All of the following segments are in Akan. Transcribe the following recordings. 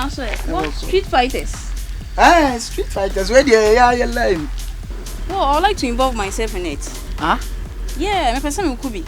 What street fighters? Street fighters. Where you line? Oh, I would like to involve myself in it. Huh? Yeah, my person could be.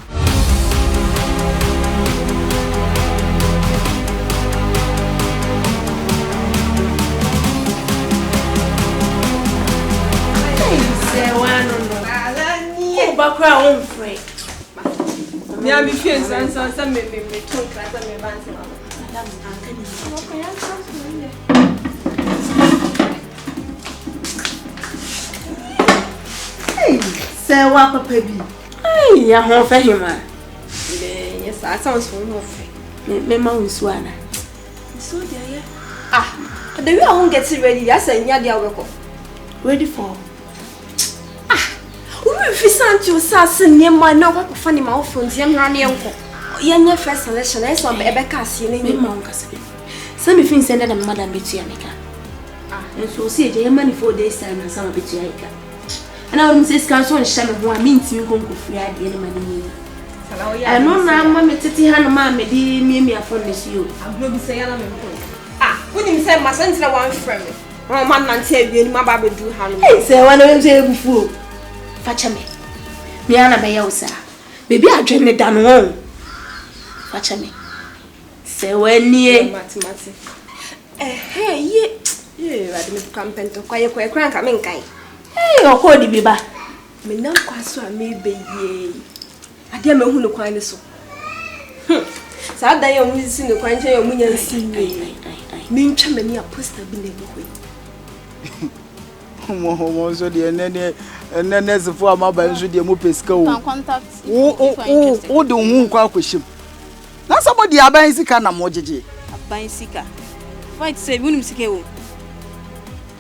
Say what papa be? Hey, ya ho fa hima. Yes, I sounds for no fe. Me ma unsuana. So there yeah. The way I won't get it ready, I say nya dia weko. Ready for? We fi santi o sa se niema na ko fa ni ma wo front ya mra ne enko. Ya nya first selection, I so be ka asie ne Me ma unkasa be. Some me fin send that madam betu ya meka. And so see je yema ni 4 days time na sama betu ya ika. And I will say scanso and shame ho a minti mi konko free ade ne mani. I know na ma me tete ha no ma me di mi afon ne si o. Agro bi say ya na me ko. Wouldn't say my son's the one friend. Oh, man, and say you my baby do hand. Hey, say one of them say before. Fetch me. Me ana be ya usa. Baby adwen ne dan won. Fetch me. Say when nie mathematics. Hey, ye, I didn't come pen to quiet crank. I mean, kind. Hey, o ko di bi ba. Me nam kwaso a me be ye. Ade me hu no kwan so. Sa da ye mu si no kwan che ye mu nya si ni. Me ntwa mani a poster bi na bi ho. Mo so de ene zefo amaba nso de mo pesika o. Contact. O de hu kwa akwhyem. Na somebody aban sika na mo jeje. Aban sika. Fight say we nim sika wo.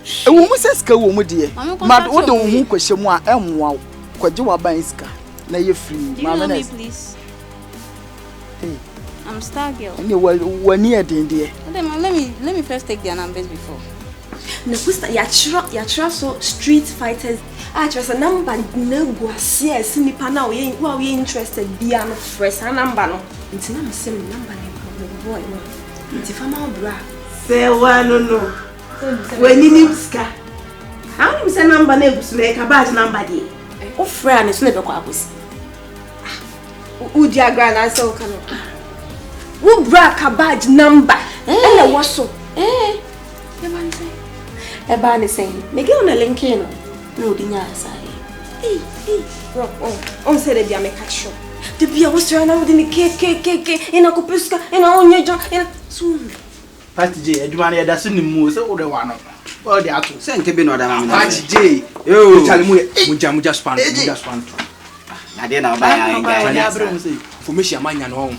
E wo mu sika wo mu de. Ma o de hu kwahyem a emwa kwaje wa ban sika na ye free. Ma me please. Hey. I'm star girl. And you near the let me first take their numbers before. No, sister, ya so street fighters. Just a number no go see nipa na we interested be an fresh number no. Nti na me same number na boy no. Nti fama bra. Say one no. When you ska. How you say number na ebus make a badge number dey. O friend is no be kwa akosi. U diagram na say o kanu. Who brought a badge number? And what so? Ebani saying, make you on a link in. No, dinner side. Rock on said the American show. The beer was turned out in the cake in a copuska and on your job and soon. Patty J, you want to send him more so the one. Well, the actual sent to be no damn. Patty J, you tell me, just want. I didn't buy for me, my man home.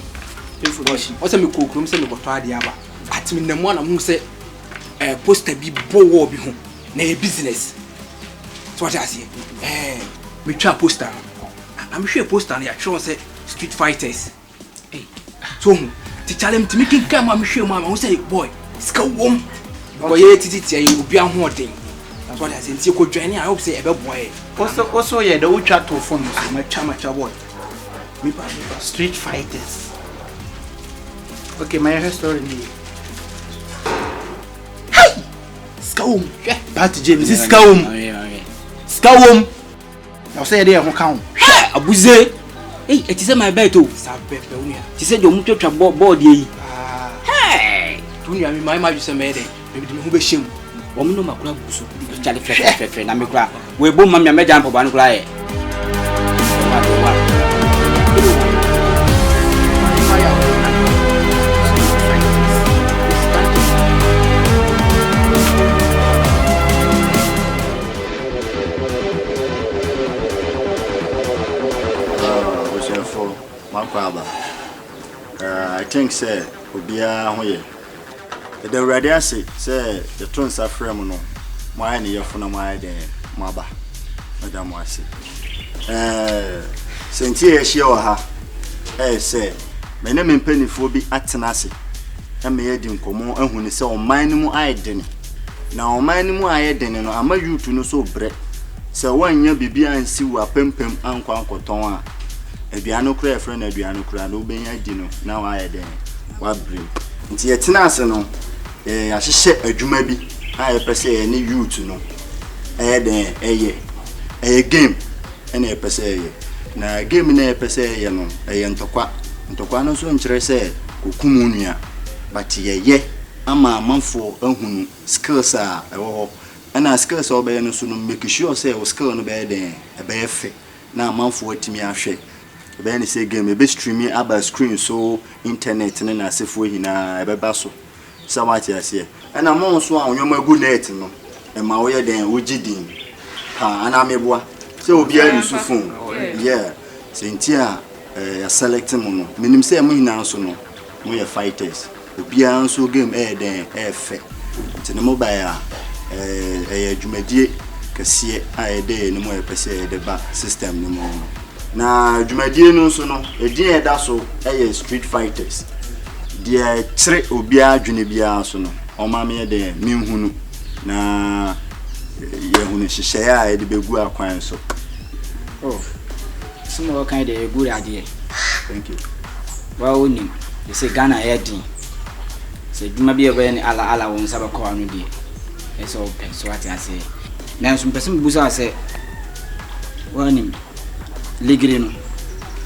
What's a me cook room? Say me go try the other. But me the one who say poster be bow be home. Na business. So what I say? We try poster. I'm sure poster na show say street fighters. Hey, so to tell him to make him come. I'm sure mama who say boy, ska wom. Boy, titi you be a hoarding. That's what I say. See ko join. I hope say ebe boy. Also yeah, the ultra to phone. My chama boy. Me street fighters. Okay, my story. Hey! Skawum. Yeah. Patty James, this skawum. Skawum. Now say there who count. Hey, abuze. Hey, it is my bed too. Sabe unia. Ti say you mutwa twa board yi. Hey! Tunia me my maju say me dey. Me hu be shem. Wo no makura buso. Chale fe na me kura. We bo mam ya me jump ba no kura ye. I think say obia hoye the radio say the trons are frame no my na yefuna my den maba madam wase senti e hie o ha say me na me mpanifo bi atena ase na me yedi nkomo ahuni say o man ni mu ayedene na o man ni mu ayedene no ama yutu no so bre say wanya bibia ansi wa pempem ankwa ankoton a aduano kura friend aduano kura no benya di no na wa ayedene wa bre nti yetena ase no ahyehyɛ adwuma bi a yɛpɛ sɛ yɛ ne youth no den ɛyɛ game ɛna yɛpɛ sɛ yɛ na game na yɛpɛ sɛ yɛ no ɛyɛ ntɔkwa no so nkyerɛ sɛ kokumu nua but yɛyɛ ama amanfo ahunu skills a ɛwɔ hɔ ɛna skills a ɔbɛyɛ no so no make sure sɛ wo skill no bɛyɛ den ɛbɛyɛ fɛ na amanfo atumi ahwɛ ɛbɛyɛ ne sɛ game ɛbɛ streaming aba screen so internet ne na asefo nyinaa ɛbɛba so sɛ wate aseɛ ɛna mo nso a onyoma gu net no ɛma wo yɛ den wo gidin ha ana meboa sɛ obi a yusu phone yeah senti a ya select mo no menim sɛ mo nyinaa so no mo yɛ fighters obi a nso game den fɛ nti ne mobile a ɛyɛ dwumadie kɛseɛ a yɛde ne mo yɛpɛ sɛ yɛde ba system ne mo no na dwumadie no nso no ɛdin ɛda so ɛyɛ street fighters deɛ kyerɛ obi a dwene bia so no ɔma me yɛde menhunu na yɛhunu hyehyɛ a yɛde bɛgu akwan so oh small kind of good idea. Thank you. Well, you say Ghana heading. Say, do maybe a very ala won't have a corner dear. It's all so what I say. Now, some person Busa say, well, legally,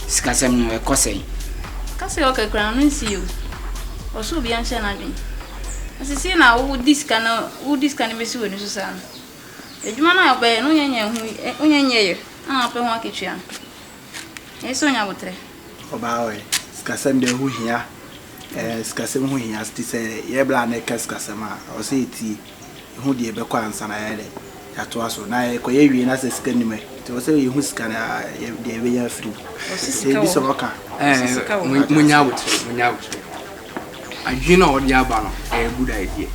Scassam a cossay. Cassie, okay, crown and see you. Or so be ancient. As I see now, who this can be soon, Susan. The Jumana obey no yen, ah, per one kitchen. Yes, on your water. Obawe, Scassam de who here, Scassam who he has to say, Yebla Necas Cassama, or say tea, who the Bequans and I had it. That was so now, Koyavi as a scanime. To say you who's can the way free. Say this of Oka. When out. I know what Yabano, a good idea.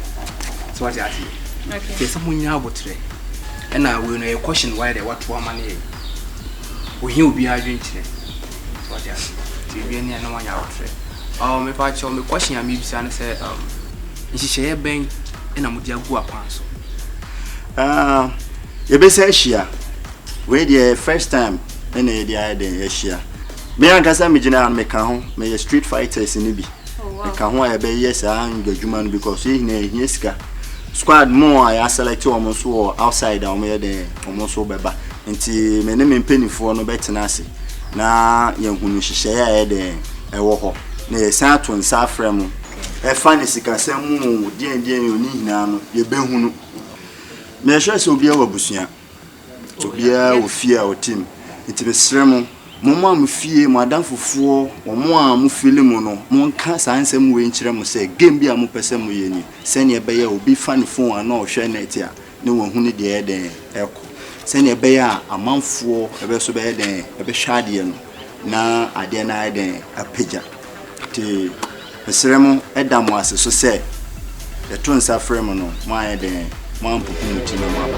So what I see. There's someone you have today. And I will know a question why they want money. Will be arguing today? So what I see. You be no one out there. If I show me question, I may be saying, is she share bank and I'm with your go upon so. You be say share. Where the first time in the idea share. Me and Casa Mijina and Mekahon, may street fighters in Ibi. Mekahon, I be yes, I'm the human because he near squad more I select almost outside our made almost over. Nti me ne mpanyifo no betenase na yehunu hyehyɛ de ɛwɔ hɔ na yɛsan to nsa afrɛ mu ɛfa ne sikasɛm mu deɛn oni hina no yɛbɛhunu me hwɛ sɛ obi a wabusua obi a ofie a otim nti besrɛ mu mo am fie mo adan fofuo mo a mo fili mu no mo nka sansɛm we nkyerɛ mo sɛ game bi a mo pɛsɛ mo yɛ ni sɛ ne ɛbɛyɛ obi fa ne phone a na ɔhwɛ net a ne wɔhunu deɛ ɛden ɛkɔ sɛnea ɛbɛyɛ a amanfoɔ ɛbɛso bɛyɛ den ɛbɛhwɛ adeɛ no na adeɛ na ayɛ den apagya te mesrɛ mo ɛda mo ase so sɛ yɛto nsa frɛ mo no mo ayɛ den mo ampopo mo ti na mo aba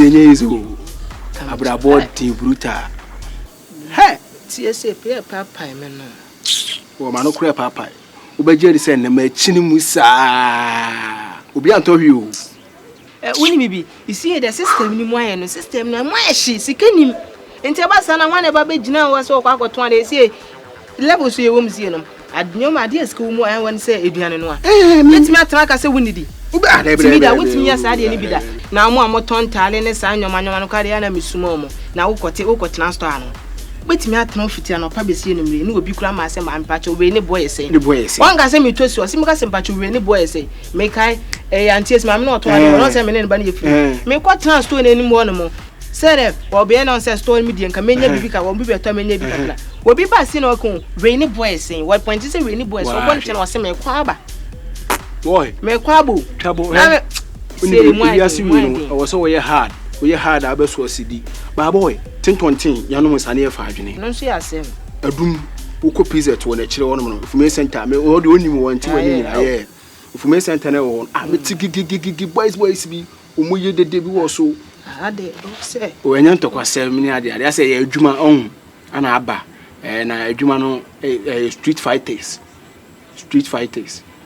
enye izo abrabo tin brutal he TSA pay papa me no o ma no kura papa obeje ri se na ma chini musa obi anto hwi o woni bibi isi the system ni mo aye no system na mo ahye sikanim enti abasa na wan e ba begina wo so kwa akoto ade isi level so ye wo mzie no adnyom ade esika wo mu aye won se eduane no a metimi atama ka se wonidi timi da wotimi ya sa ade ni bida na mo amoton tale ne sa nyoma no kare ya na misuma mo na wokotena store no betimi atena ofiti anopa besi enumre ni obi kura ma se ma mpacho we ni boy ese wan ga se mitosi o sim ka se mpacho we ni boy ese me kai anties ma me no to ade no se me ne ba ne yefiri me ko tena store ne nim wono mo sere obi na se store mi die nka menya bibi ka wo bibi to menya bibi kakra obi ba si na okun we ni boy ese what point is we ni boy so ko nche na o se me kwa aba boy me kwa abo trouble he uni bi asi wi no o so we hard abeso asidi ba boy tintontin yanu musane e fa adwene no so ya sem adum uko pizza to na kire wono no fume center me o de onim wonti wani nyina ye fume center na won me tigigigigi boys bi omuye dede bi wo so ade o se o enye ntokwasem ni ade ase ye adwuma on ana aba na adwuma no street fighters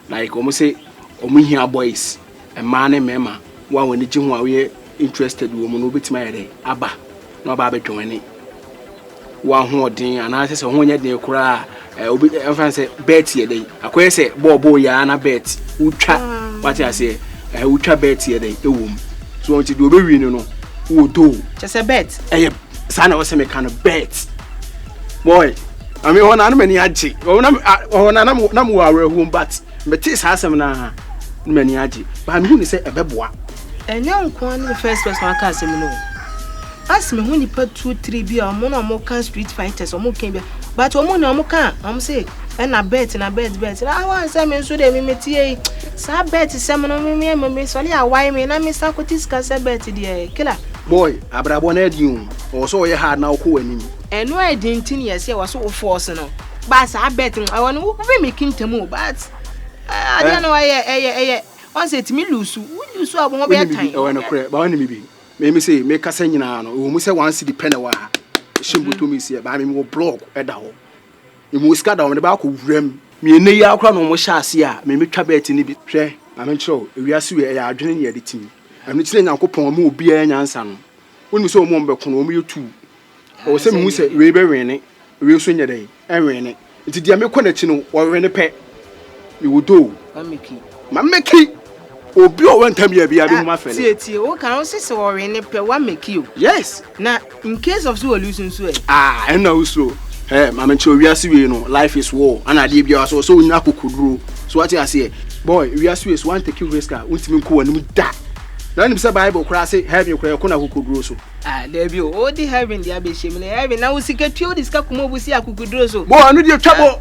like almost say omuhia boys e man ne mema wa woni ji ho a we interested wo mu no betima yere aba na aba bedwene wa ho odin ana se ho nya den kura obi enfan se bet ye dey akoye se bobo ya na bet utwa what you say utwa bet ye dey ewom so onti do obewi no wo do just a bet sana wo se me kan bet boy I mean ona na mani agi ona na mo awe hu but meti sa asem na mani agi ba me hu ni se ebeboa enya nko na first person aka asem no as me hu ni pa 2 3 bi o mo na mo kan street fighters o mo kan bi but o mo na mo kan am say na bet na wan say me so de me metie sa bet sem no me so le awai me na me sa kotis ka se bet de killer boy abrabo na edin o so ye hard na o ko anim eno edin tin yes ye was o force no ba sa bet I want we making temu but I don't know why once it me lose abo be time e wona kure ba wona bibi me say me kasa nyina no o mu say wan see depend wa shimbuto me see ba me wo blog e da ho e mu ska da wo me ba ko wuram me ne ya akra no mo sha ase a me metwa bet ni bi hwe ma me ncho ewiase we e ya adwene ne editim am ni tire nyankopon ma obi a nyansa no woni so mo mbe kono o me yotu o se me hu se we be wene we so nya dai e wene nti dia me kona chi no wo wene pe me wodo ma meki obi o wantam ya bia be hu ma fele tie o kan o se wo wene pe wa meki o yes na in case of so losing so and now so ma me ncho wiase we no life is war ana de bia so nya kokuduro so what you say boy wiase we so want take risk a untimi nko wanum da na nim say bible kura say heaven kura ko na kokuduro so there be o di heaven dia be shemi na heaven na usika tuo diska kuma obusi akokuduro so boy anu de twabo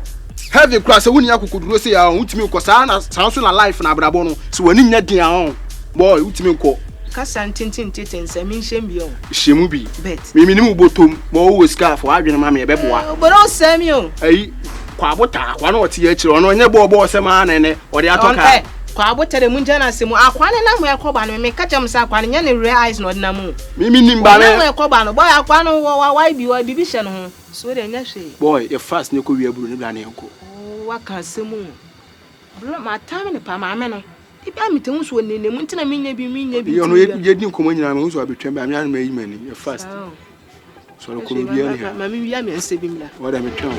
heaven kura say woni akokuduro so ya untimi nko sa na so na life na abrabo no so wani nya din a boy untimi nko kasa tintin sami shemi o shemu bi bet me minim botom mo wo scarf wa adwene ma me be boa but sami o ayi kwa abota kwa na oti ya kire ono nye bobo sema na ne odi atoka kwa abota de munja na semu akwane na mo yakoba no me kacha msa akwane nya ne real eyes no na mu mimi nimba na mo yakoba no boy akwane wa bibi hye no ho so de nya hwe boy e fast ne ko wi aburu ne bla na yanko wa ka semu bro ma time ne pa ma me no ibi amitehu so ne mu ntina menya bi yo no ye din komo nyina me so abetwem ba me an ma yi mani e fast so ko bi ya ne ma mi wi am ense bi mla wa da me twam